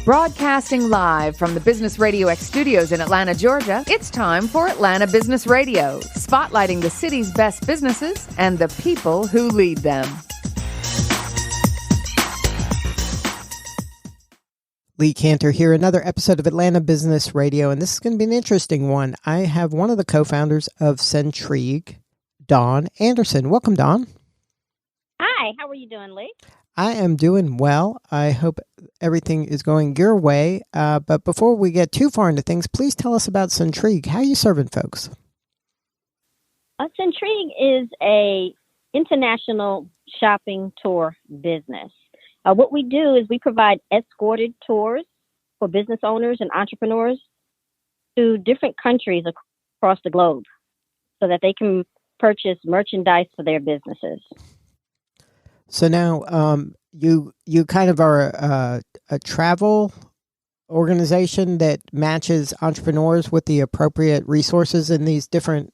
Broadcasting live from the Business RadioX studios in Atlanta, Georgia, it's time for Atlanta Business Radio, spotlighting the city's best businesses and the people who lead them. Lee Cantor here, another episode of Atlanta Business Radio, and this is going to be an interesting one. I have one of the co-founders of Sentrigue, Dawn Anderson. Welcome, Dawn. Hi, how are you doing, Lee? I am doing well. I hope everything is going your way. But before we get too far into things, please tell us about Sentrigue. How are you serving folks? Sentrigue is a international shopping tour business. What we do is we provide escorted tours for business owners and entrepreneurs to different countries across the globe so that they can purchase merchandise for their businesses. So now you kind of are a travel organization that matches entrepreneurs with the appropriate resources in these different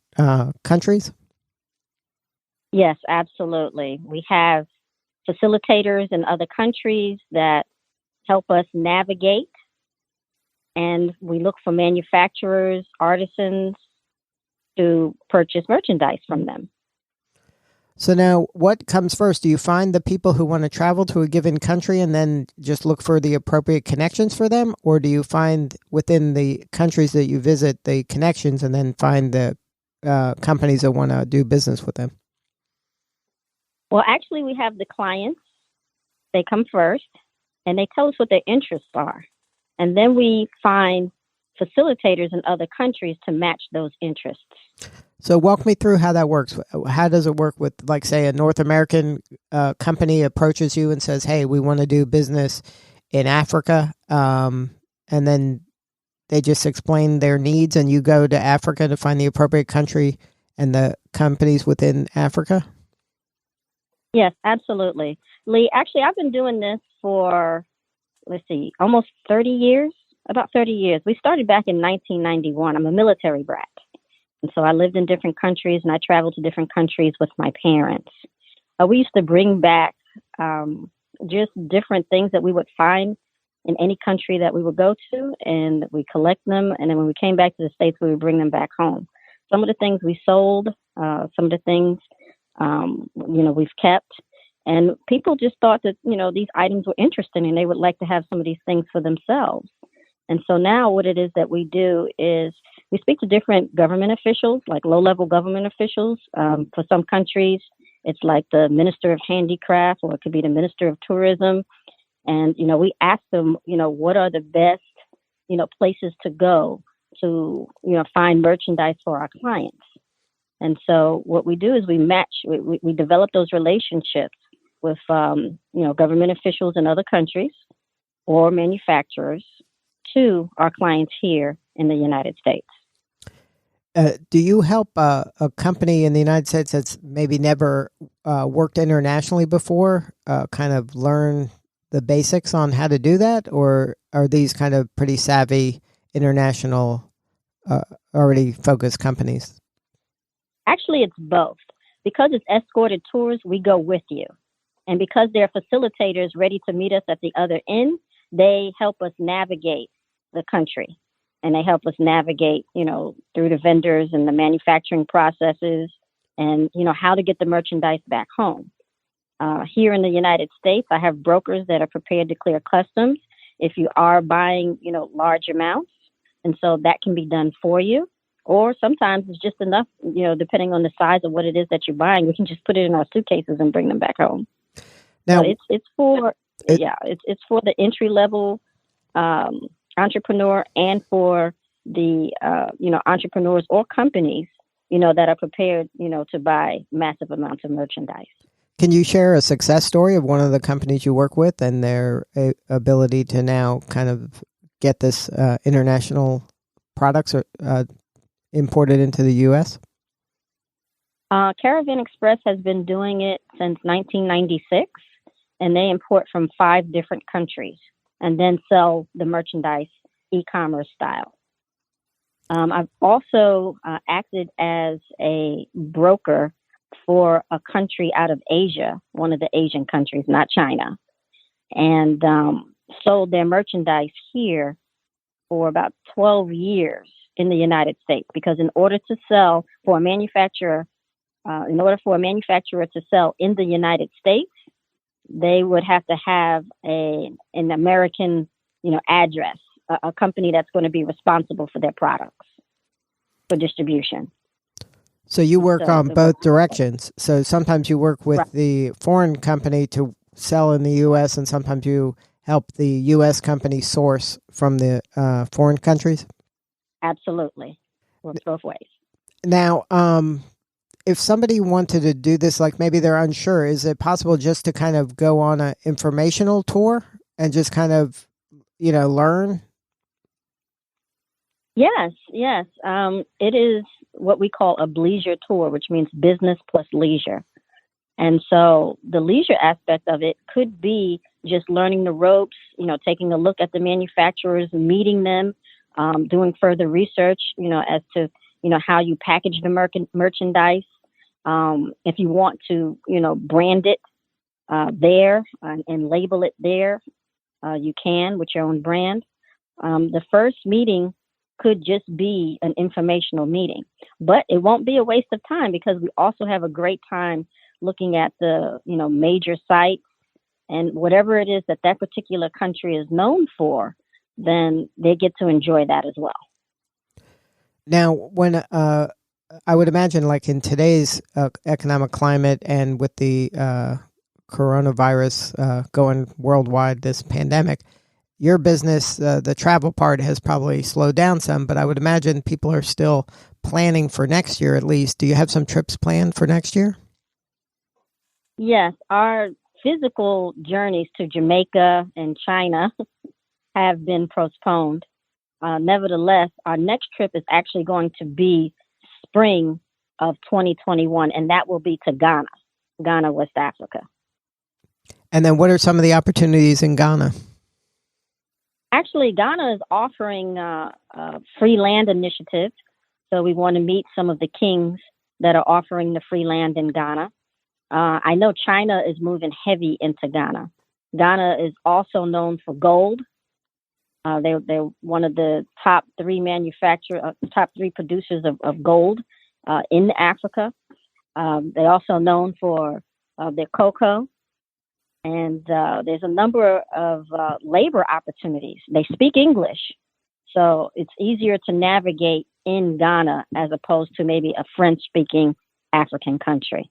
countries? Yes, absolutely. We have facilitators in other countries that help us navigate, and we look for manufacturers, artisans to purchase merchandise from them. So now, what comes first? Do you find the people who want to travel to a given country and then just look for the appropriate connections for them? Or do you find within the countries that you visit the connections and then find the companies that want to do business with them? Well, actually, we have the clients. They come first, and they tell us what their interests are. And then we find facilitators in other countries to match those interests. So walk me through how that works. How does it work with, like, say, a North American company approaches you and says, hey, we want to do business in Africa, and then they just explain their needs, and you go to Africa to find the appropriate country and the companies within Africa? Yes, absolutely. Lee, actually, I've been doing this for, almost 30 years, about 30 years. We started back in 1991. I'm a military brat. And so I lived in different countries, and I traveled to different countries with my parents. We used to bring back just different things that we would find in any country that we would go to, and we collect them. And then when we came back to the States, we would bring them back home. Some of the things we sold, some of the things, we've kept. And people just thought that, these items were interesting, and they would like to have some of these things for themselves. And so now what it is that we do is we speak to different government officials, like low-level government officials. For some countries, it's like the Minister of Handicraft, or it could be the Minister of Tourism. And, we ask them, what are the best, places to go to, find merchandise for our clients. And so what we do is we match, we develop those relationships with, government officials in other countries or manufacturers to our clients here in the United States. Do you help a company in the United States that's maybe never worked internationally before kind of learn the basics on how to do that? Or are these kind of pretty savvy international already focused companies? Actually, it's both. Because it's escorted tours, we go with you. And because there are facilitators ready to meet us at the other end, they help us navigate the country. And they help us navigate, through the vendors and the manufacturing processes and, how to get the merchandise back home. Here in the United States, I have brokers that are prepared to clear customs if you are buying, large amounts. And so that can be done for you. Or sometimes it's just enough, depending on the size of what it is that you're buying, we can just put it in our suitcases and bring them back home. Now, it's for the entry level entrepreneur, and for the entrepreneurs or companies that are prepared to buy massive amounts of merchandise. Can you share a success story of one of the companies you work with and their ability to now kind of get this international products imported into the U.S.? Caravan Express has been doing it since 1996, and they import from 5 different countries and then sell the merchandise e-commerce style. I've also acted as a broker for a country out of Asia, one of the Asian countries, not China. And sold their merchandise here for about 12 years in the United States, because in order to sell for a manufacturer, in order for a manufacturer to sell in the United States, they would have to have an American, address, a company that's going to be responsible for their products for distribution. So you work on both directions. So sometimes you work with Right. the foreign company to sell in the U.S., and sometimes you help the U.S. company source from the foreign countries? Absolutely. Works both ways. Now, if somebody wanted to do this, like maybe they're unsure, is it possible just to kind of go on an informational tour and just kind of, learn? Yes. It is what we call a bleisure tour, which means business plus leisure. And so the leisure aspect of it could be just learning the ropes, taking a look at the manufacturers, meeting them, doing further research, as to, how you package the merchandise. If you want to, brand it there and label it there, you can with your own brand. The first meeting could just be an informational meeting, but it won't be a waste of time, because we also have a great time looking at the, major sites, and whatever it is that particular country is known for, then they get to enjoy that as well. Now, when I would imagine, like in today's economic climate and with the coronavirus going worldwide, this pandemic, your business, the travel part has probably slowed down some, but I would imagine people are still planning for next year at least. Do you have some trips planned for next year? Yes, our physical journeys to Jamaica and China have been postponed. Nevertheless, our next trip is actually going to be spring of 2021, and that will be to Ghana, West Africa. And then what are some of the opportunities in Ghana? Actually, Ghana is offering a free land initiative. So we want to meet some of the kings that are offering the free land in Ghana. I know China is moving heavy into Ghana. Ghana is also known for gold. They're one of the top three producers of gold in Africa. They're also known for their cocoa. And there's a number of labor opportunities. They speak English, so it's easier to navigate in Ghana as opposed to maybe a French-speaking African country.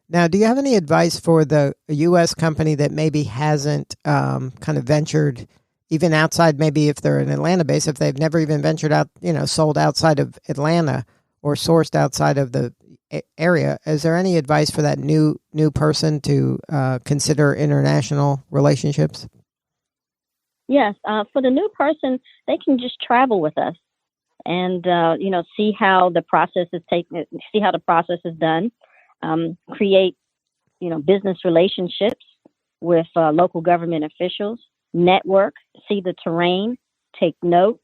Now, do you have any advice for the U.S. company that maybe hasn't kind of ventured even outside, maybe if they're an Atlanta base, if they've never even ventured out, sold outside of Atlanta or sourced outside of the area? Is there any advice for that new person to consider international relationships? Yes, for the new person, they can just travel with us and see how the process is see how the process is done. Create business relationships with local government officials. Network, see the terrain, take notes,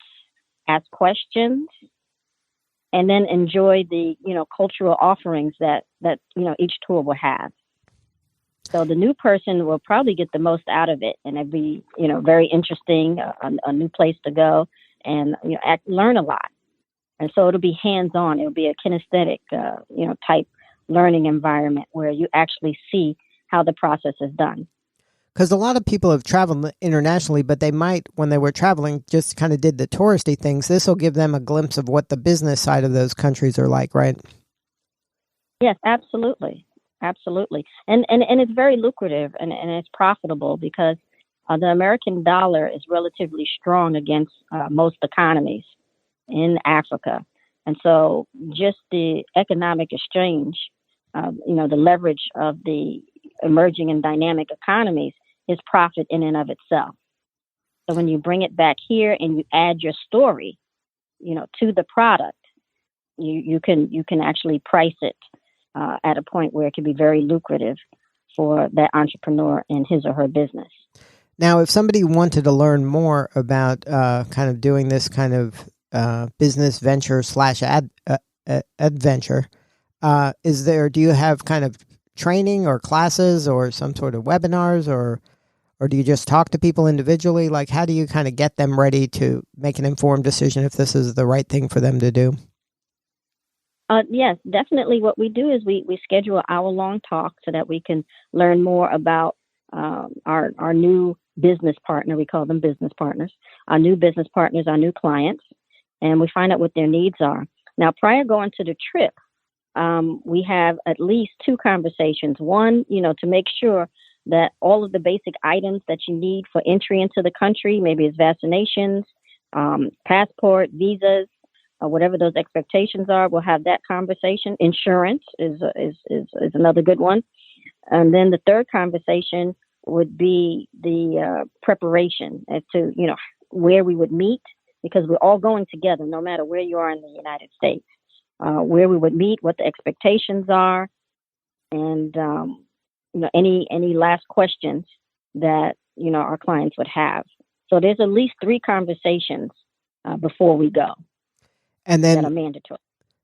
ask questions, and then enjoy the cultural offerings that each tour will have. So the new person will probably get the most out of it, and it'd be very interesting, a new place to go, and learn a lot. And so it'll be hands-on. It'll be a kinesthetic type learning environment where you actually see how the process is done. Because a lot of people have traveled internationally, but they might, when they were traveling, just kind of did the touristy things. This will give them a glimpse of what the business side of those countries are like, right? Yes, absolutely. Absolutely. And it's very lucrative and it's profitable because the American dollar is relatively strong against most economies in Africa. And so just the economic exchange, the leverage of the emerging and dynamic economies is profit in and of itself. So when you bring it back here and you add your story, to the product, you can actually price it at a point where it can be very lucrative for that entrepreneur in his or her business. Now, if somebody wanted to learn more about kind of doing this kind of business venture / adventure, do you have kind of training or classes or some sort of webinars or or do you just talk to people individually? Like, how do you kind of get them ready to make an informed decision if this is the right thing for them to do? Yes, definitely. What we do is we schedule an hour-long talk so that we can learn more about our new business partner. We call them business partners. Our new business partners, our new clients, and we find out what their needs are. Now, prior going to the trip, we have at least 2 conversations. One, to make sure that all of the basic items that you need for entry into the country, maybe it's vaccinations, passport, visas, whatever those expectations are, we'll have that conversation. Insurance is another good one. And then the third conversation would be the preparation as to, where we would meet, because we're all going together, no matter where you are in the United States, where we would meet, what the expectations are, and, any last questions that, our clients would have. So there's at least 3 conversations before we go. And then that are mandatory.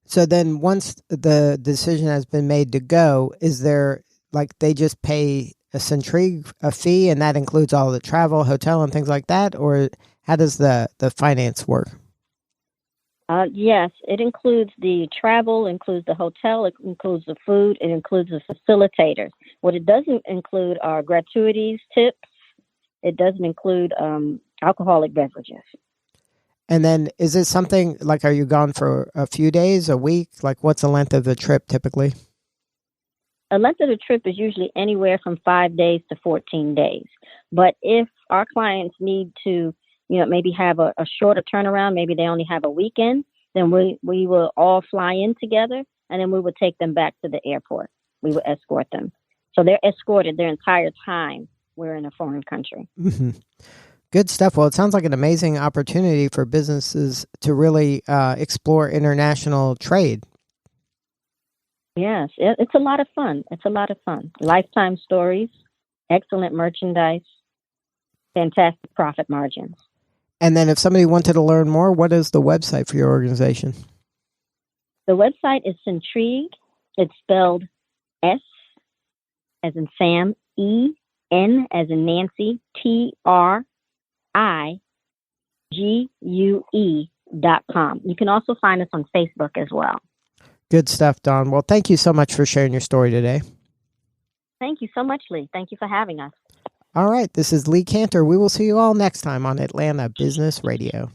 So then once the decision has been made to go, is there, like, they just pay a Sentrigue a fee and that includes all the travel, hotel, and things like that? Or how does the finance work? Yes, it includes the travel, includes the hotel, it includes the food, it includes the facilitators. What it doesn't include are gratuities, tips. It doesn't include alcoholic beverages. And then is it something like, are you gone for a few days, a week? Like, what's the length of the trip typically? The length of the trip is usually anywhere from 5 days to 14 days. But if our clients need to, maybe have a shorter turnaround, maybe they only have a weekend, then we will all fly in together and then we would take them back to the airport. We would escort them. So they're escorted their entire time we're in a foreign country. Mm-hmm. Good stuff. Well, it sounds like an amazing opportunity for businesses to really explore international trade. Yes, it's a lot of fun. It's a lot of fun. Lifetime stories, excellent merchandise, fantastic profit margins. And then if somebody wanted to learn more, what is the website for your organization? The website is Sentrigue. It's spelled S as in Sam, E, N as in Nancy, TRIGUE.com. You can also find us on Facebook as well. Good stuff, Dawn. Well, thank you so much for sharing your story today. Thank you so much, Lee. Thank you for having us. All right. This is Lee Cantor. We will see you all next time on Atlanta Business Radio.